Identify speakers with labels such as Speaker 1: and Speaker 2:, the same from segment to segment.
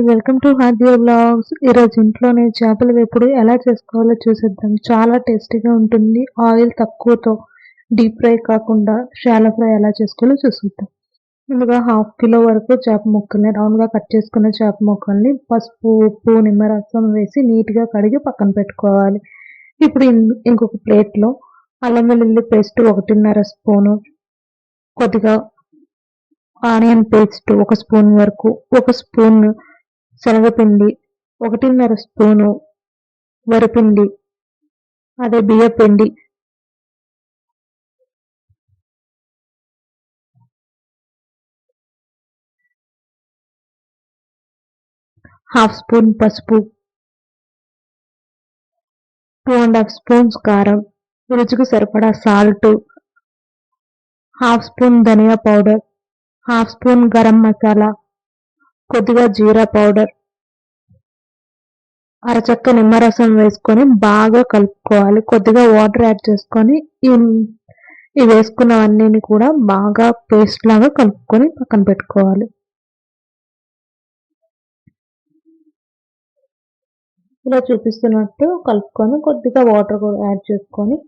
Speaker 1: Welcome to హార్దియా vlogs. ఈరోజు ఇంట్లోనే చేపల వేపుడు ఎలా చేసుకోవాలో చూసేద్దాం. చాలా టేస్టీగా ఉంటుంది. ఆయిల్ తక్కువతో డీప్ ఫ్రై కాకుండా షాలో ఫ్రై ఎలా చేసుకోవాలో చూసేద్దాం. ముందుగా 1/2 కిలో వరకు చేప ముక్కల్ని రౌండ్గా కట్ చేసుకున్న చేప ముక్కల్ని పసుపు, ఉప్పు, నిమ్మరసం వేసి నీట్గా కడిగి పక్కన పెట్టుకోవాలి. ఇప్పుడు ఇంకొక ప్లేట్లో అల్లం వెల్లుల్లి పేస్ట్ 1.5 స్పూను, కొద్దిగా ఆనియన్ పేస్ట్ 1 స్పూన్ వరకు, 1 స్పూన్ శనగపిండి, 1.5 స్పూను వరిపిండి, అదే బియ్యపిండి, హాఫ్ స్పూన్ పసుపు, 2.5 స్పూన్స్ కారం, రుచికి సరిపడా సాల్ట్, హాఫ్ స్పూన్ ధనియా powder, half spoon garam masala, కొద్దిగా జీరా పౌడర్, అరచక్క నిమ్మరసం వేసుకొని బాగా కలుపుకోవాలి. కొద్దిగా వాటర్ యాడ్ చేసుకొని ఈ వేసుకున్నవన్నీ కూడా బాగా పేస్ట్ లాగా కలుపుకొని పక్కన పెట్టుకోవాలి. ఇలా చూపిస్తున్నట్టు కలుపుకొని కొద్దిగా వాటర్ కూడా యాడ్ చేసుకొని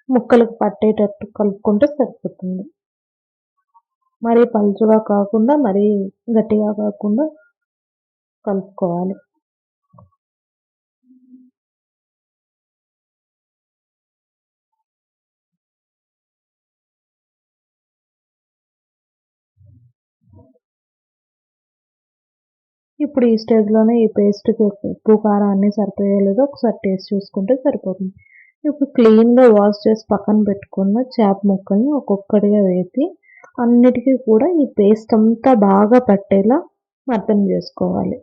Speaker 1: ముక్కలకు పట్టేటట్టు కలుపుకుంటే సరిపోతుంది. మరీ పలుచగా కాకుండా మరీ గట్టిగా కాకుండా కలుపుకోవాలి. ఇప్పుడు ఈ స్టేజ్లోనే ఈ పేస్ట్కి ఉప్పు కారం అన్నీ సరిపోయే లేదో ఒకసారి టేస్ట్ చూసుకుంటే సరిపోతుంది. ఇప్పుడు క్లీన్గా వాష్ చేసి పక్కన పెట్టుకున్న చేప ముక్కల్ని ఒక్కొక్కటిగా వేసి అన్నిటికీ కూడా ఈ పేస్ట్ అంతా బాగా పట్టేలా అర్థం చేసుకోవాలి.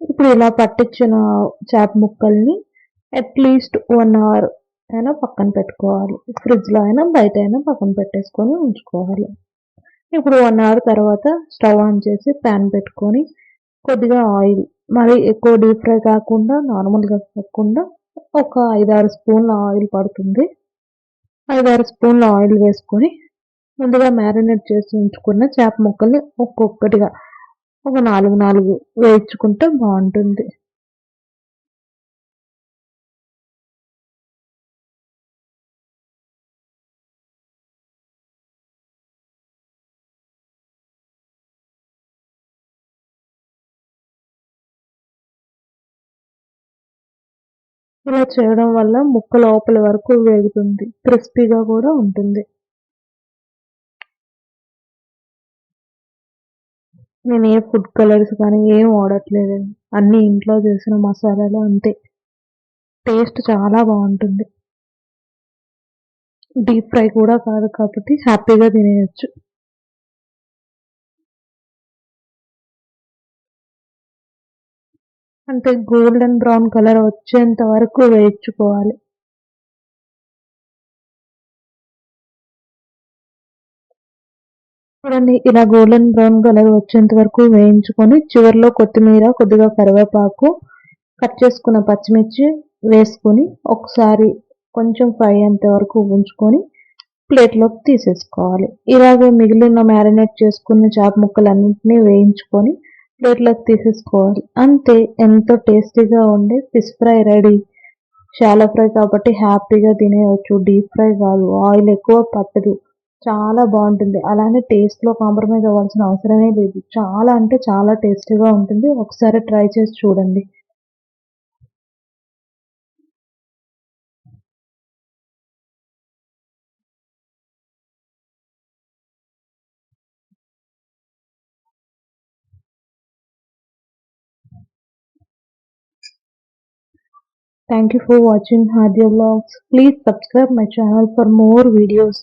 Speaker 1: ఇప్పుడు ఇలా పట్టించిన చేప ముక్కల్ని అట్లీస్ట్ 1 అవర్ అయినా పక్కన పెట్టుకోవాలి. ఫ్రిడ్జ్లో అయినా బయట అయినా పక్కన పెట్టేసుకొని ఉంచుకోవాలి. ఇప్పుడు 1 అవర్ తర్వాత స్టవ్ ఆన్ చేసి ప్యాన్ పెట్టుకొని కొద్దిగా ఆయిల్, మరి ఎక్కువ డీప్ ఫ్రై కాకుండా నార్మల్గా కాకుండా ఒక 5-6 స్పూన్ల ఆయిల్ పడుతుంది. 5-6 స్పూన్ల ఆయిల్ వేసుకొని ముందుగా మ్యారినేట్ చేసి ఉంచుకున్న చేప ముక్కల్ని ఒక్కొక్కటిగా ఒక 4 వేయించుకుంటే బాగుంటుంది. ఇలా చేయడం వల్ల ముక్క లోపల వరకు వేగుతుంది, క్రిస్పీగా కూడా ఉంటుంది. నేను ఏ ఫుడ్ కలర్స్ కానీ ఏం వాడట్లేదండి. అన్నీ ఇంట్లో చేసిన మసాలాలు అంతే. టేస్ట్ చాలా బాగుంటుంది. డీప్ ఫ్రై కూడా కాదు కాబట్టి హ్యాపీగా తినేయచ్చు. అంటే గోల్డెన్ బ్రౌన్ కలర్ వచ్చేంత వరకు వేయించుకోవాలి. చూడండి, ఇలా గోల్డెన్ బ్రౌన్ కలర్ వచ్చేంత వరకు వేయించుకొని చివరిలో కొత్తిమీర, కొద్దిగా కరివేపాకు, కట్ చేసుకున్న పచ్చిమిర్చి వేసుకొని ఒకసారి కొంచెం ఫ్రై అయ్యేంత వరకు ఉంచుకొని ప్లేట్లోకి తీసేసుకోవాలి. ఇలాగే మిగిలిన మ్యారినేట్ చేసుకున్న చేప ముక్కలన్నింటినీ వేయించుకొని ప్లేట్లోకి తీసేసుకోవాలి. అంతే, ఎంతో టేస్టీగా ఉండే fish fry ready. Shallow fry కాబట్టి హ్యాపీగా తినేయచ్చు. డీప్ ఫ్రై కాదు, ఆయిల్ ఎక్కువ పట్టదు, చాలా బాగుంటుంది. అలానే టేస్ట్లో కాంప్రమైజ్ అవ్వాల్సిన అవసరమే లేదు. చాలా అంటే చాలా టేస్టీగా ఉంటుంది. ఒకసారి ట్రై చేసి చూడండి. Thank you for watching Hadia Vlogs. Please subscribe my channel for more videos.